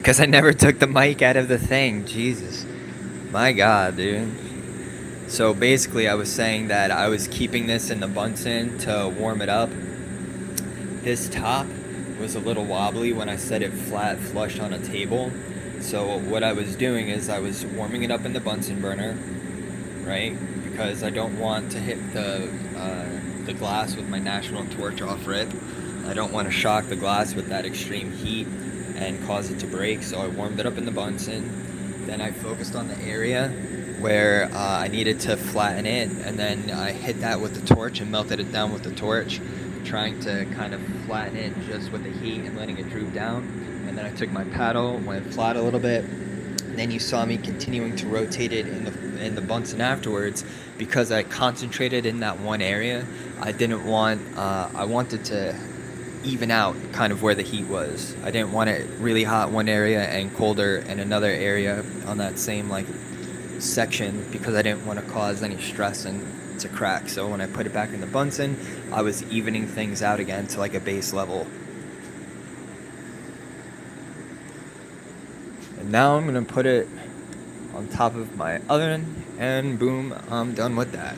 Because I never took the mic out of the thing. Jesus. My God, dude. So basically, I was saying that I was keeping this in the Bunsen to warm it up. This top was a little wobbly when I set it flat flush on a table. So what I was doing is I was warming it up in the Bunsen burner, right? Because I don't want to hit the glass with my National Torch off rip. I don't want to shock the glass with that extreme heat and cause it to break. So I warmed it up in the Bunsen. Then I focused on the area where I needed to flatten it, and then I hit that with the torch and melted it down with the torch, trying to kind of flatten it just with the heat and letting it droop down. And then I took my paddle, went flat a little bit, and then you saw me continuing to rotate it in the Bunsen afterwards, because I concentrated in that one area. I wanted to even out kind of where the heat was. I didn't want it really hot one area and colder in another area on that same like section, because I didn't want to cause any stress and to crack. So when I put it back in the Bunsen, I was evening things out again to like a base level. And now I'm gonna put it on top of my oven, and boom, I'm done with that.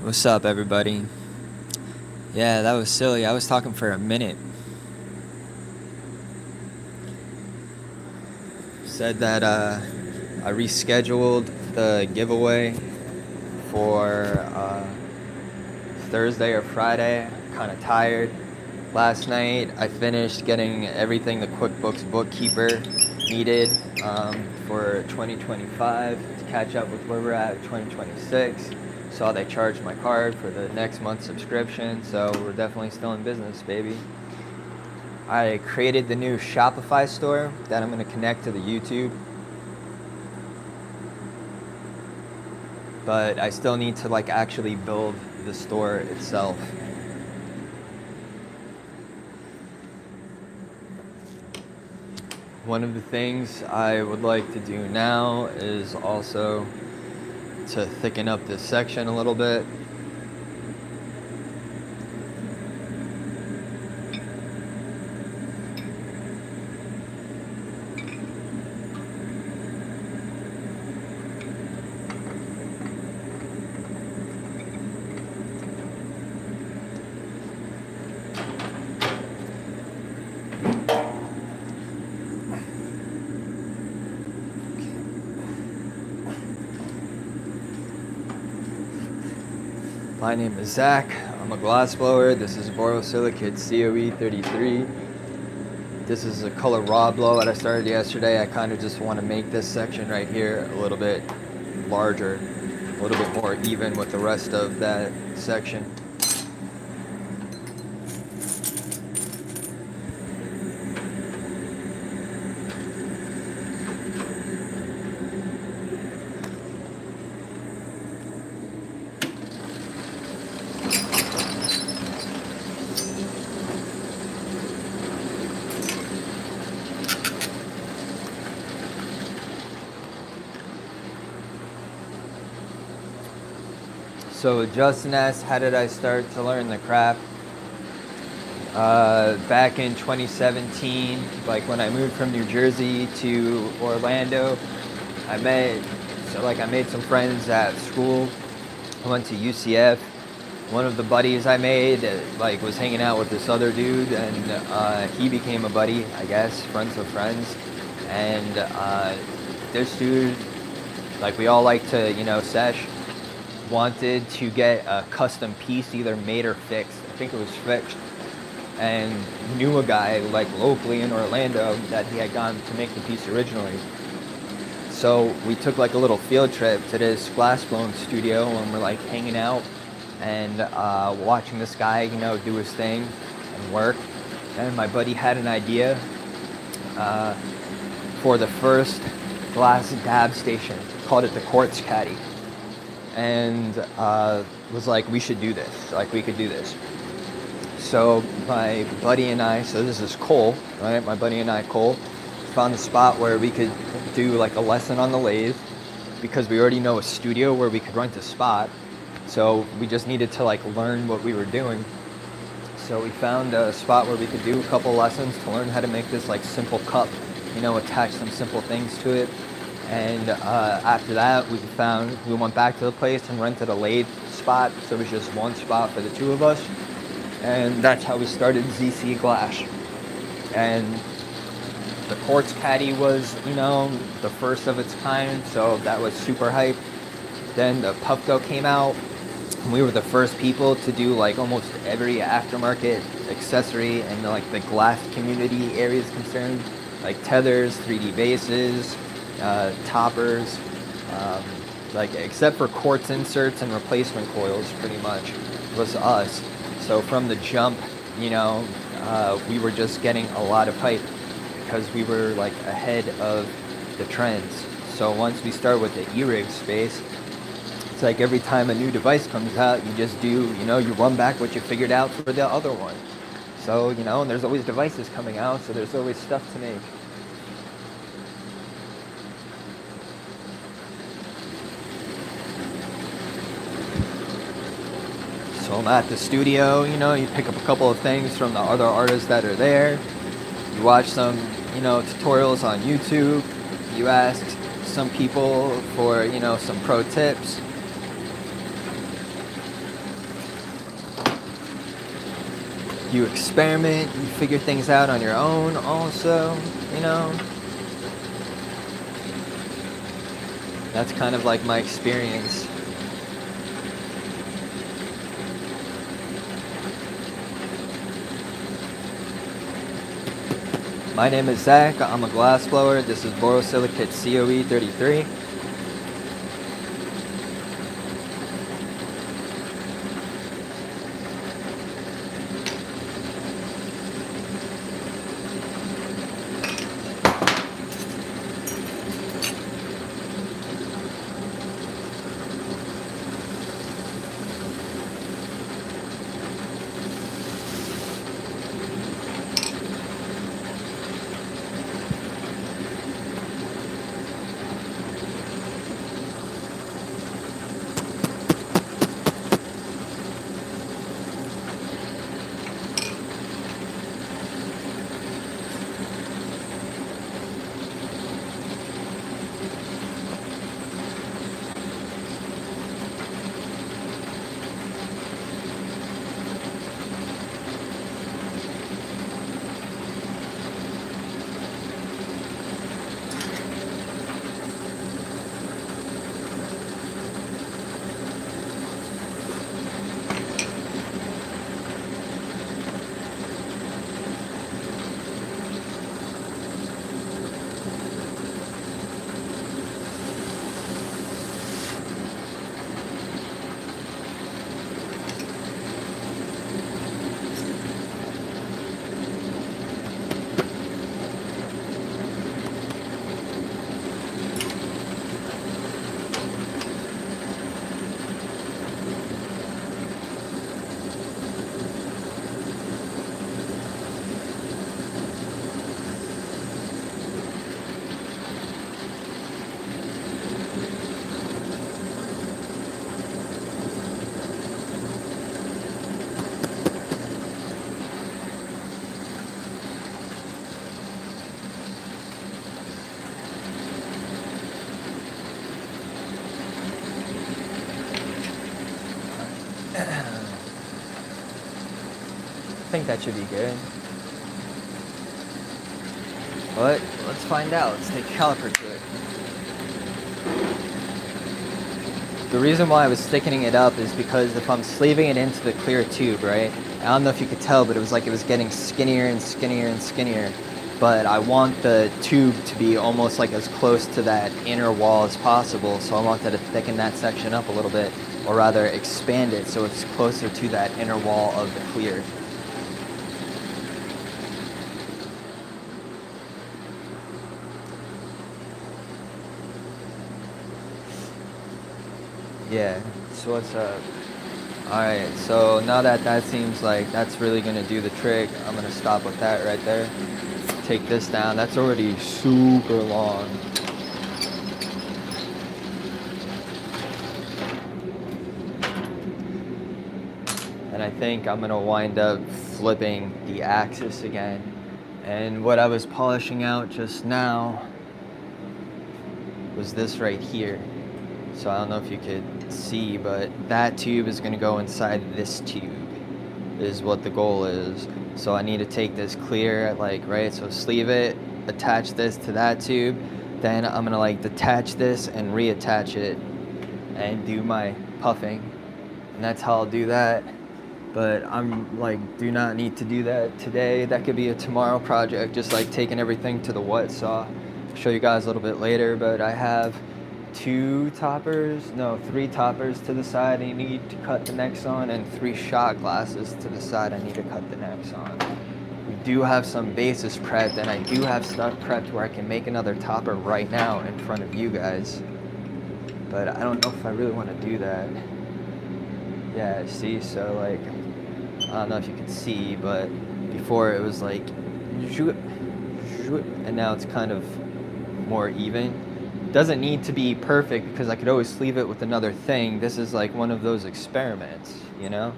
What's up, everybody? Yeah, that was silly. I was talking for a minute. Said that I rescheduled the giveaway for Thursday or Friday. Kind of tired. Last night I finished getting everything the QuickBooks bookkeeper needed for 2025 to catch up with where we're at 2026. Saw they charged my card for the next month's subscription, so we're definitely still in business, baby. I created the new Shopify store that I'm going to connect to the YouTube, but I still need to like actually build the store itself. One of the things I would like to do now is also to thicken up this section a little bit. My name is Zach. I'm a glassblower. This is borosilicate COE 33. This is a color raw blow that I started yesterday. I kind of just want to make this section right here a little bit larger, a little bit more even with the rest of that section. So Justin asked, how did I start to learn the craft? Back in 2017, like when I moved from New Jersey to Orlando, I made some friends at school. I went to UCF. One of the buddies I made was hanging out with this other dude, and he became a buddy, I guess, friends of friends. And this dude, we all like to, sesh, wanted to get a custom piece either made or fixed. I think it was fixed. And knew a guy locally in Orlando that he had gone to make the piece originally. So we took a little field trip to this Glassblowing studio, and we're hanging out and watching this guy, do his thing and work. And my buddy had an idea for the first glass dab station. Called it the Quartz Caddy. And was we should do this. We could do this. So my buddy and I, so this is Cole, right? My buddy and I, Cole, found a spot where we could do a lesson on the lathe. because we already know a studio where we could rent a spot. So we just needed to like learn what we were doing. So we found a spot where we could do a couple lessons to learn how to make this like simple cup, you know, attach some simple things to it. And after that, we went back to the place and rented a lathe spot. So it was just one spot for the two of us. And that's how we started ZC Glass. And the quartz caddy was, you know, the first of its kind. So that was super hype. Then the Puffco came out. We were the first people to do like almost every aftermarket accessory and like the glass community area is concerned, like tethers, 3D bases, toppers, like except for quartz inserts and replacement coils, pretty much was us. So from the jump, you know, we were just getting a lot of hype because we were like ahead of the trends. So once we start with the e-rig space, it's like every time a new device comes out, you just do, you know, you run back what you figured out for the other one. So, you know, and there's always devices coming out, so there's always stuff to make. So I'm at the studio, you know, you pick up a couple of things from the other artists that are there. You watch some, you know, tutorials on YouTube. You ask some people for, you know, some pro tips. You experiment, you figure things out on your own also, you know. That's kind of like my experience. My name is Zach, I'm a glassblower. This is borosilicate COE 33. I think that should be good. But let's find out. Let's take a caliper to it. The reason why I was thickening it up is because if I'm sleeving it into the clear tube, right? I don't know if you could tell, but it was like it was getting skinnier and skinnier and skinnier. But I want the tube to be almost like as close to that inner wall as possible, so I wanted to thicken that section up a little bit, or rather expand it so it's closer to that inner wall of the clear. Yeah, so what's up? Alright, so now that that seems like that's really going to do the trick, I'm going to stop with that right there. Take this down. That's already super long. and I think I'm gonna wind up flipping the axis again. And what I was polishing out just now was this right here. So I don't know if you could see, but that tube is gonna go inside this tube, is what the goal is. So I need to take this clear, like, right, so sleeve it, attach this to that tube, then I'm gonna like detach this and reattach it and do my puffing, and that's how I'll do that. But I'm like, do not need to do that today. That could be a tomorrow project, just like taking everything to the wet saw. I'll show you guys a little bit later, but I have three toppers to the side I need to cut the necks on, and 3 shot glasses to the side I need to cut the necks on. We do have some bases prepped, and I do have stuff prepped where I can make another topper right now in front of you guys. But I don't know if I really want to do that. Yeah, see, so like, I don't know if you can see, but before it was like, and now it's kind of more even. Doesn't need to be perfect because I could always sleeve it with another thing. This is like one of those experiments, you know?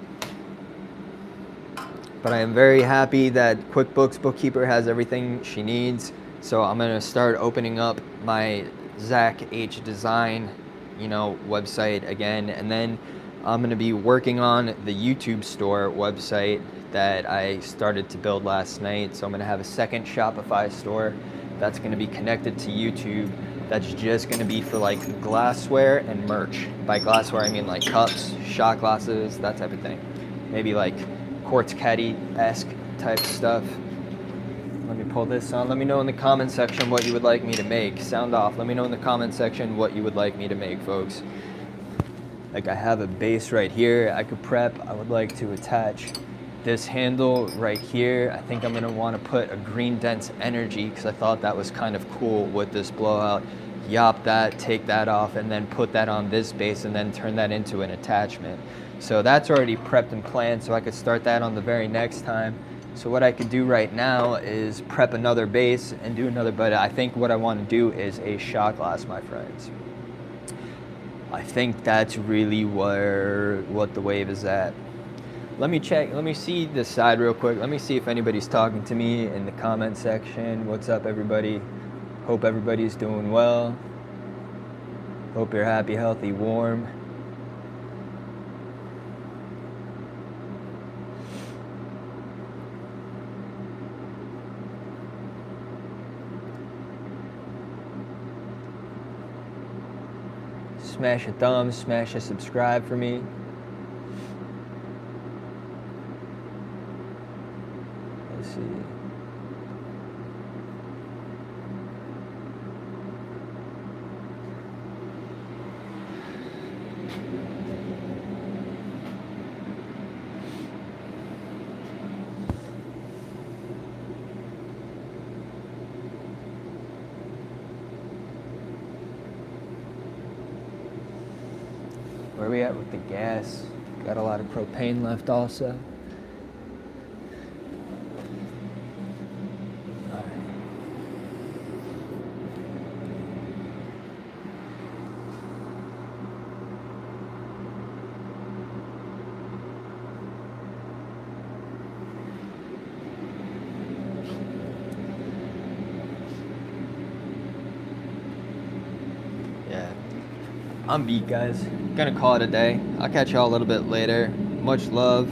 But I am very happy that QuickBooks Bookkeeper has everything she needs. So I'm gonna start opening up my Zach H Design, you know, website again, and then I'm gonna be working on the YouTube store website that I started to build last night. So I'm gonna have a second Shopify store that's gonna be connected to YouTube. That's just gonna be for like glassware and merch. By glassware, I mean like cups, shot glasses, that type of thing. Maybe like quartz caddy-esque type stuff. Let me pull this on. Let me know in the comment section what you would like me to make. Sound off. Let me know in the comment section what you would like me to make, folks. Like, I have a base right here I could prep. I would like to attach this handle right here. I think I'm gonna wanna put a green dense energy because I thought that was kind of cool with this blowout. Yop that, take that off, and then put that on this base and then turn that into an attachment. So that's already prepped and planned, so I could start that on the very next time. So what I could do right now is prep another base and do another, but I think what I wanna do is a shot glass, my friends. I think that's really what the wave is at. Let me check, let me see this side real quick. Let me see if anybody's talking to me in the comment section. What's up, everybody? Hope everybody's doing well. Hope you're happy, healthy, warm. Smash a thumb, smash a subscribe for me. Let's see. Where are we at with the gas? Got a lot of propane left also. Yeah, I'm beat, guys. Gonna call it a day. I'll catch y'all a little bit later. Much love.